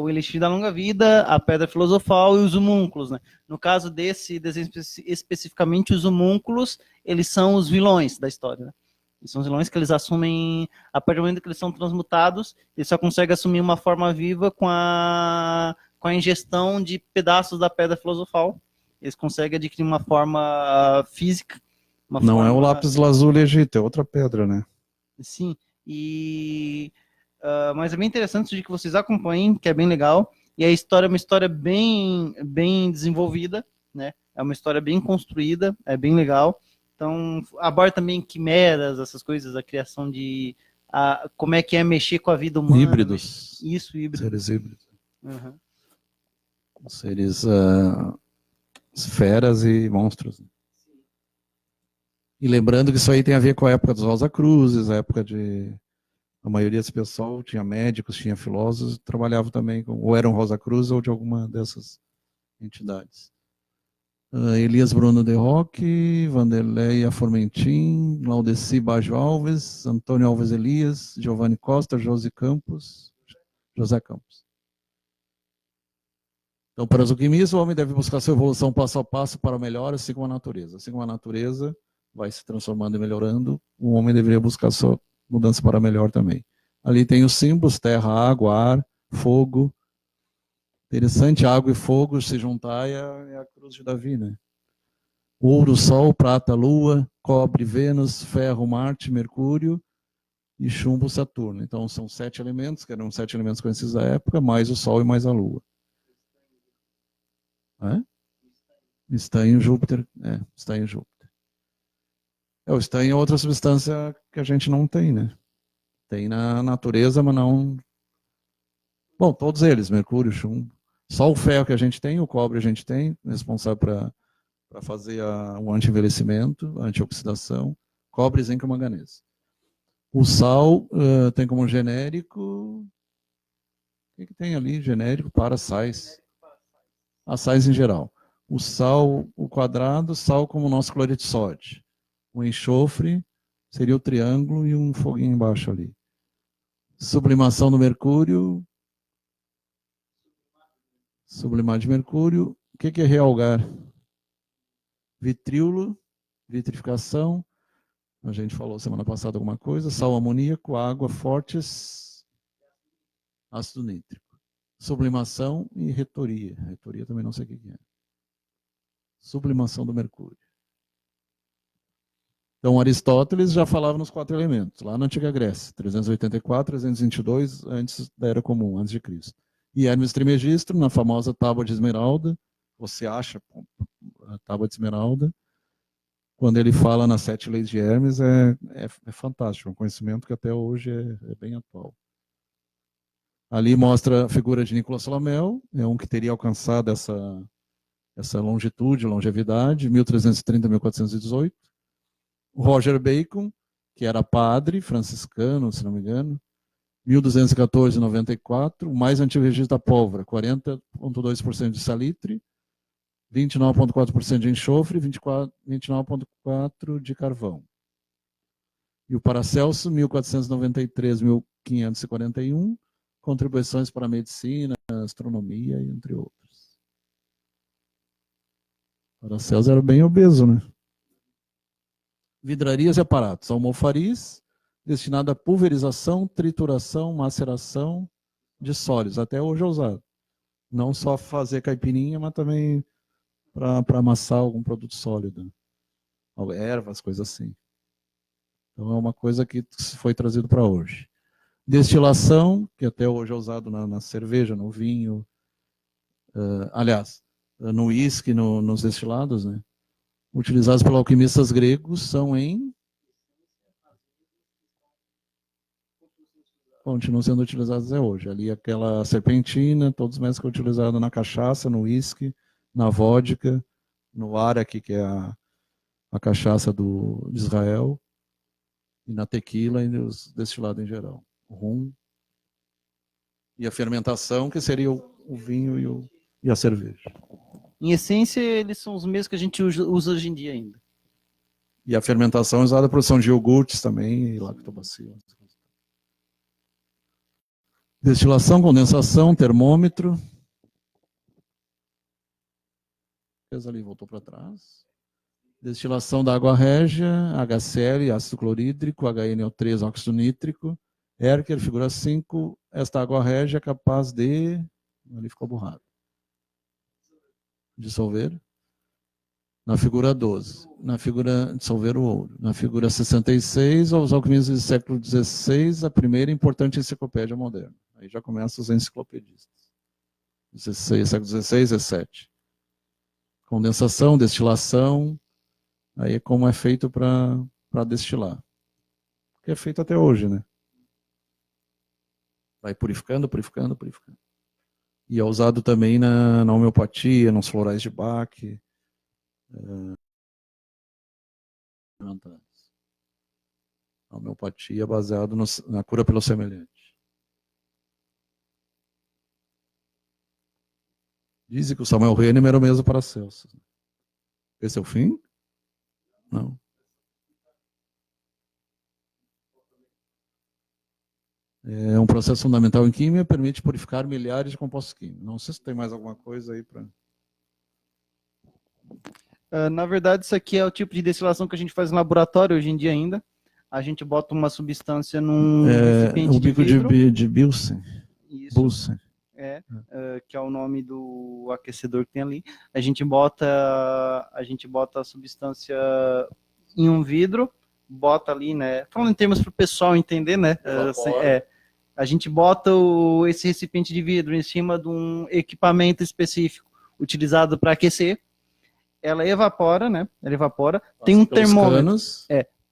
o elixir da longa vida, a pedra filosofal e os homúnculos. Né? No caso desse desenho especificamente, os homúnculos, eles são os vilões da história. Né? Eles são os vilões que eles assumem, a partir do momento que eles são transmutados, eles só conseguem assumir uma forma viva com a ingestão de pedaços da pedra filosofal. Eles conseguem adquirir uma forma física.
Não é o lápis lazuli egito, é outra pedra, né?
Sim, mas é bem interessante de que vocês acompanhem, que é bem legal. E a história é uma história bem desenvolvida, né? É uma história bem construída, é bem legal. Então, aborda também quimeras, essas coisas, a criação de... como é que é mexer com a vida humana.
Híbridos.
Isso, híbridos.
Seres híbridos.
Uhum.
Seres feras e monstros. E lembrando que isso aí tem a ver com a época dos Rosa Cruzes, a época de... A maioria desse pessoal tinha médicos, tinha filósofos, trabalhavam também, ou eram Rosa Cruz ou de alguma dessas entidades. Elias Bruno de Roque, Vanderleia Formentin, Laudeci Baggio Alves, Antônio Alves Elias, Giovanni Costa, José Campos. Então, para os alquimistas, o homem deve buscar sua evolução passo a passo para a melhora, assim como a natureza. Assim como a natureza vai se transformando e melhorando, o homem deveria buscar sua mudança para melhor também. Ali tem os símbolos, terra, água, ar, fogo. Interessante, água e fogo se juntar é a cruz de Davi, né? Ouro, sol, prata, lua, cobre, Vênus, ferro, Marte, Mercúrio e chumbo, Saturno. Então são 7 elementos, que eram 7 elementos conhecidos da época, mais o sol e mais a lua. Estanho, Júpiter. Estanho, Júpiter. O estanho é outra substância que a gente não tem, né? Tem na natureza, mas não... Bom, todos eles, Mercúrio, chumbo. Só o ferro que a gente tem, o cobre a gente tem, responsável para fazer o anti-envelhecimento, a antioxidação. Cobre, zinco e manganês. O sal tem como genérico... O que tem ali? Genérico para sais. As sais em geral. O sal, o quadrado, sal como o nosso cloreto de sódio. O enxofre seria o triângulo e um foguinho embaixo ali. Sublimação do mercúrio. Sublimar de mercúrio. O que é realgar? Vitríolo, vitrificação. A gente falou semana passada alguma coisa. Sal amoníaco, água, fortes, ácido nítrico. Sublimação e retoria. Retoria também não sei o que é. Sublimação do mercúrio. Então, Aristóteles já falava nos 4 elementos, lá na Antiga Grécia, 384, 322, antes da Era Comum, antes de Cristo. E Hermes Trismegisto, na famosa Tábua de Esmeralda, você acha a Tábua de Esmeralda, quando ele fala nas 7 leis de Hermes, é fantástico, é um conhecimento que até hoje é bem atual. Ali mostra a figura de Nicolas Flamel, é um que teria alcançado essa longevidade, 1330 a 1418. Roger Bacon, que era padre franciscano, se não me engano, 1214 a 94, o mais antigo registro da pólvora, 40,2% de salitre, 29,4% de enxofre, 29,4% de carvão. E o Paracelso, 1493 a 1541, contribuições para a medicina, astronomia, entre outros. Paracelso era bem obeso, né? Vidrarias e aparatos. Almofariz, destinado à pulverização, trituração, maceração de sólidos. Até hoje é usado. Não só fazer caipirinha, mas também para amassar algum produto sólido. Ervas, coisas assim. Então é uma coisa que foi trazido para hoje. Destilação, que até hoje é usado na cerveja, no vinho, aliás, no uísque, nos destilados, né? Utilizados pelos alquimistas gregos, são continuam sendo utilizados até hoje. Ali aquela serpentina, todos os mesmos que é utilizado na cachaça, no uísque, na vodka, no arak, que é a cachaça de Israel, e na tequila e nos destilados em geral. O rum. E a fermentação, que seria o vinho e a cerveja.
Em essência, eles são os mesmos que a gente usa hoje em dia ainda.
E a fermentação é usada para a produção de iogurtes também e lactobacilos. Destilação, condensação, termômetro. Ali, voltou para trás. Destilação da água régia, HCl, ácido clorídrico, HNO3, óxido nítrico. Erker, figura 5. Esta água régia é capaz de... Ali ficou borrado. Dissolver. Na figura 12. Na figura dissolver o ouro. Na figura 66, os alquimistas do século XVI, a primeira importante enciclopédia moderna. Aí já começam os enciclopedistas. 16, século XVI, XVII. Condensação, destilação. Aí é como é feito para destilar. Que é feito até hoje, né? Vai purificando, purificando, purificando. E é usado também na homeopatia, nos florais de Bach. A homeopatia é baseada na cura pelo semelhante. Dizem que o Samuel Hahnemann era o mesmo Paracelso. Esse é o fim? Não. É um processo fundamental em química, permite purificar milhares de compostos químicos. Não sei se tem mais alguma coisa aí para...
Na verdade, isso aqui é o tipo de destilação que a gente faz no laboratório hoje em dia ainda. A gente bota uma substância num recipiente
o bico
de vidro.
de Bilsen.
Isso.
Bilsen.
Que é o nome do aquecedor que tem ali. A gente bota a substância em um vidro, bota ali, né? Falando em termos para o pessoal entender, né? A gente bota esse recipiente de vidro em cima de um equipamento específico utilizado para aquecer. Ela evapora, né? Ela evapora. Tem um termômetro.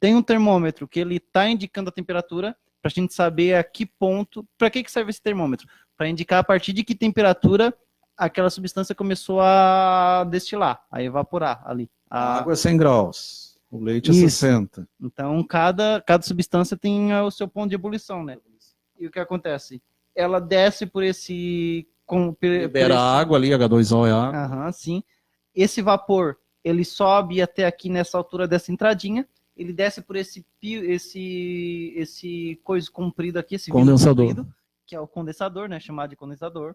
Tem um termômetro que ele está indicando a temperatura para a gente saber a que ponto. Para que serve esse termômetro? Para indicar a partir de que temperatura aquela substância começou a destilar, a evaporar ali.
A água é 100 graus, o leite é 60.
Então, cada substância tem o seu ponto de ebulição, né? E o que acontece? Ela desce por esse...
Libera a água ali, H2O é água.
Aham, sim. Esse vapor, ele sobe até aqui nessa altura dessa entradinha, ele desce por esse coisa comprido aqui, esse
condensador.
Comprido, que é o condensador, né, chamado de condensador.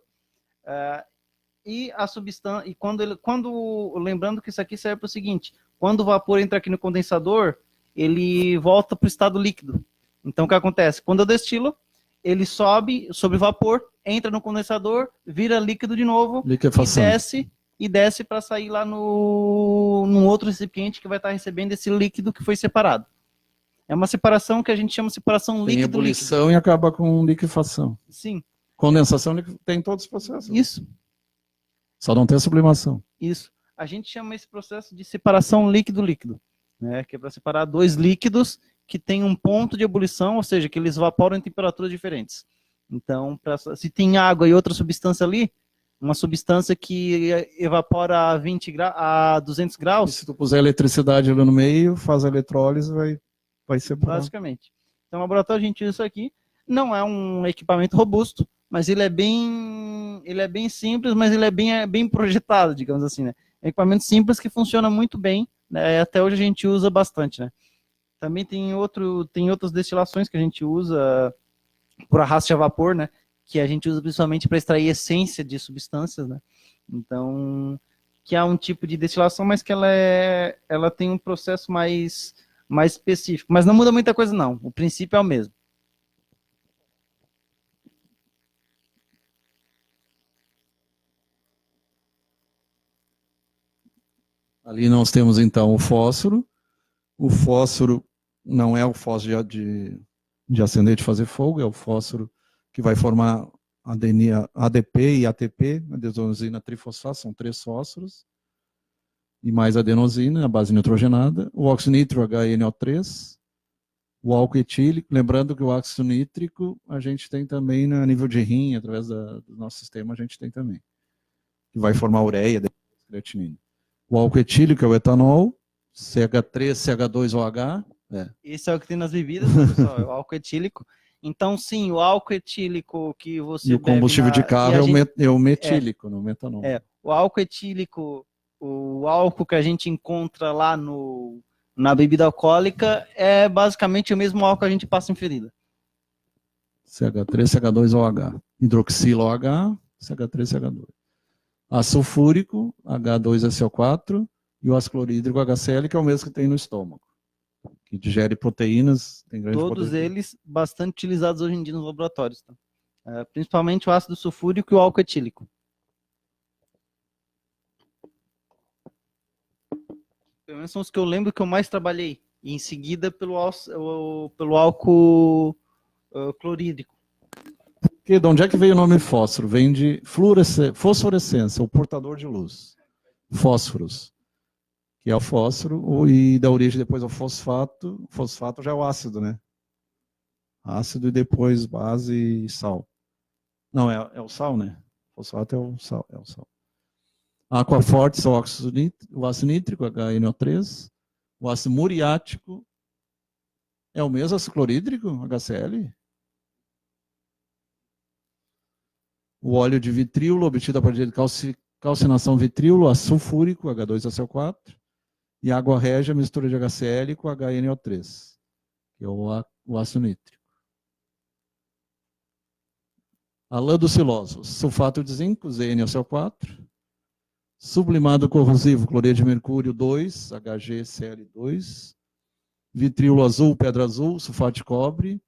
E a substância, e lembrando que isso aqui serve para o seguinte: quando o vapor entra aqui no condensador, ele volta para o estado líquido. Então, o que acontece? Quando eu destilo, ele sobe sobre vapor, entra no condensador, vira líquido de novo, e desce para sair lá num outro recipiente que vai estar recebendo esse líquido que foi separado. É uma separação que a gente chama de separação líquido-líquido.
Tem ebulição e acaba com liquefação.
Sim.
Condensação tem todos os processos.
Isso.
Só não tem a sublimação.
Isso. A gente chama esse processo de separação líquido-líquido, né? Que é para separar dois líquidos que têm um ponto de ebulição, ou seja, que eles evaporam em temperaturas diferentes. Então, se tem água e outra substância ali, uma substância que evapora a 200 graus...
E se tu puser eletricidade ali no meio, faz a eletrólise, vai separar.
Basicamente. Então, no laboratório a gente usa isso aqui. Não é um equipamento robusto, mas ele é bem simples, mas ele é bem projetado, digamos assim, né? É um equipamento simples que funciona muito bem, né? Até hoje a gente usa bastante, né? Também tem outras destilações que a gente usa por arraste a vapor, né? Que a gente usa principalmente para extrair essência de substâncias, né? Então, que há um tipo de destilação, mas que ela tem um processo mais específico. Mas não muda muita coisa, não. O princípio é o mesmo.
Ali nós temos, então, o fósforo. O fósforo não é o fósforo de acender, de fazer fogo, é o fósforo que vai formar ADP e ATP, adenosina trifosfato, são 3 fósforos, e mais adenosina, a base nitrogenada, o óxido nítrico, HNO3, o álcool etílico, lembrando que o ácido nítrico a gente tem também a nível de rim, através do nosso sistema a gente tem também, que vai formar ureia, creatinina. O álcool etílico é o etanol, CH3, CH2OH.
Esse é o que tem nas bebidas, né, pessoal? É o álcool etílico. Então, sim, o álcool etílico que você
E o combustível de carro é o metílico, não o metanol.
O álcool etílico, o álcool que a gente encontra lá na bebida alcoólica é basicamente o mesmo álcool que a gente passa em ferida.
CH3, CH2OH. Hidroxilo OH, CH3, CH2. Ácido sulfúrico, H2SO4, e o ácido clorídrico, HCl, que é o mesmo que tem no estômago, que digere proteínas, tem grande
Todos
poder.
eles bastante utilizados hoje em dia nos laboratórios. Tá? Principalmente o ácido sulfúrico e o álcool etílico. Pelo menos são os que eu lembro que eu mais trabalhei. E em seguida pelo álcool clorídrico.
De onde é que veio o nome fósforo? Vem de fosforescência, o portador de luz. Fósforos, que é o fósforo, e dá origem depois ao fosfato. Fosfato já é o ácido, né? Ácido e depois base e sal. Não, é o sal, né? Fosfato é o sal. Aquaforte, o ácido nítrico, HNO3. O ácido muriático é o mesmo ácido clorídrico, HCl. O óleo de vitríolo, obtido a partir de calcinação vitríolo, ácido sulfúrico, H2SO4. E água régia, mistura de HCl com HNO3, que é o ácido nítrico. A ladosilose, sulfato de zinco, ZnSO4. Sublimado corrosivo, cloreto de mercúrio 2, HgCl2. Vitríolo azul, pedra azul, sulfato de cobre.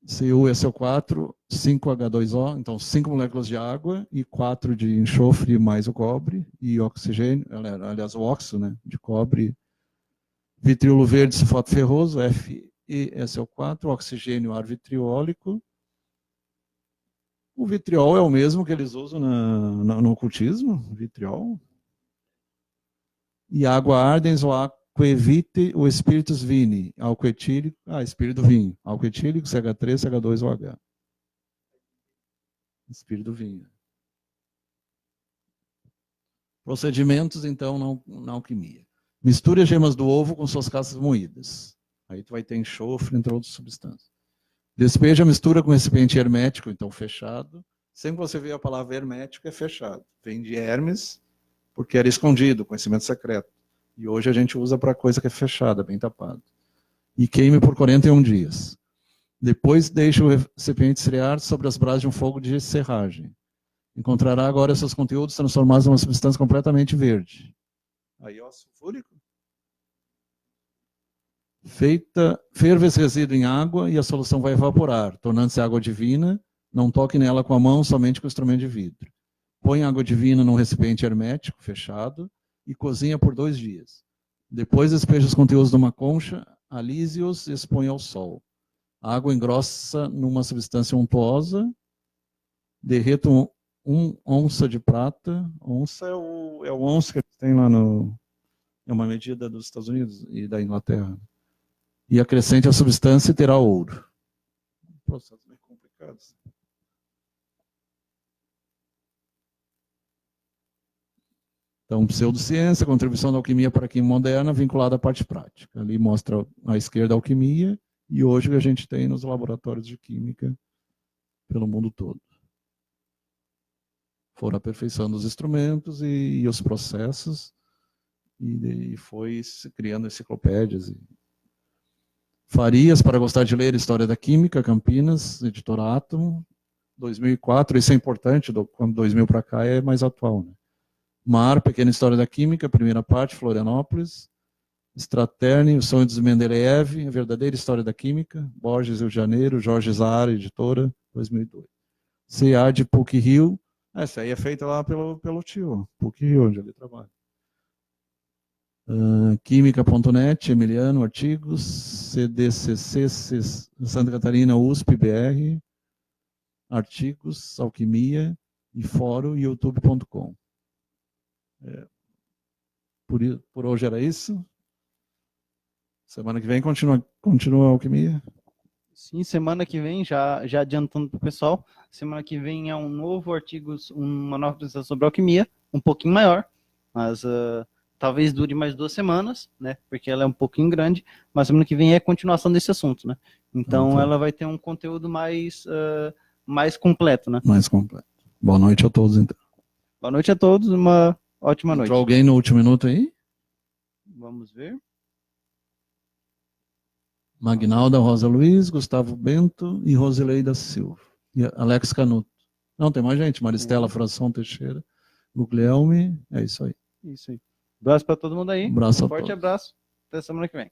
CuSO4, 5H2O, então 5 moléculas de água e 4 de enxofre mais o cobre e oxigênio, aliás, o óxido, né, de cobre. Vitríolo verde, sulfato ferroso, FeSO4, oxigênio ar vitriólico. O vitriol é o mesmo que eles usam no ocultismo, vitriol. E água ardens ou aquavite ou espíritus vini, álcool etílico, espírito do vinho, álcool etílico, CH3, CH2OH. Espírito do vinho. Procedimentos, então, na alquimia. Misture as gemas do ovo com suas cascas moídas. Aí tu vai ter enxofre, entre outras substâncias. Despeja a mistura com recipiente hermético, então fechado. Sempre que você vê a palavra hermético, é fechado. Vem de Hermes, porque era escondido, conhecimento secreto. E hoje a gente usa para coisa que é fechada, bem tapada. E queime por 41 dias. Depois deixe o recipiente esfriar sobre as brasas de um fogo de serragem. Encontrará agora seus conteúdos transformados em uma substância completamente verde. Aí, ó, sulfúrico. Ferva esse resíduo em água e a solução vai evaporar, tornando-se água divina. Não toque nela com a mão, somente com o instrumento de vidro. Põe a água divina num recipiente hermético, fechado, e cozinha por 2 dias. Depois despeja os conteúdos numa concha, alise-os e expõe ao sol. A água engrossa numa substância untuosa. Derreta 1 onça de prata. Onça é o onça que tem lá no... É uma medida dos Estados Unidos e da Inglaterra. E acrescente a substância e terá ouro. Processo meio complicado. Então, pseudociência, contribuição da alquimia para a química moderna, vinculada à parte prática. Ali mostra à esquerda a alquimia, e hoje a gente tem nos laboratórios de química pelo mundo todo. Foram aperfeiçoando os instrumentos e os processos, e foi se criando enciclopédias. Farias, para gostar de ler História da Química, Campinas, editora Átomo. 2004, isso é importante, quando 2000 para cá é mais atual, né? Mar, Pequena História da Química, primeira parte, Florianópolis. Straterne, O Sonho dos Mendeleev, A Verdadeira História da Química, Borges, Rio de Janeiro, Jorge Zahara, editora, 2002. CA de PUC-Rio, essa aí é feita lá pelo tio, PUC-Rio, onde ele trabalha. Química.net, Emiliano, artigos, CDCC, Santa Catarina, USP, BR, artigos, alquimia, e fórum, youtube.com. Por hoje era isso. Semana que vem continua a alquimia.
Sim, semana que vem, já adiantando para o pessoal, semana que vem é um novo artigo, uma nova apresentação sobre alquimia, um pouquinho maior, mas talvez dure mais 2 semanas, né? Porque ela é um pouquinho grande, mas semana que vem é a continuação desse assunto, né? Então ela vai ter um conteúdo mais completo, né?
Mais completo. Boa noite a todos, então.
Boa noite a todos, uma ótima noite.
Entrou alguém no último minuto aí?
Vamos ver.
Magnalda Rosa Luiz, Gustavo Bento e Rosileida Silva. E Alex Canuto. Não, tem mais gente. Maristela Fração Teixeira, Guglielmi, é isso aí.
Isso aí. Abraço para todo mundo aí.
Um abraço a
Forte
todos.
abraço. Até semana que vem.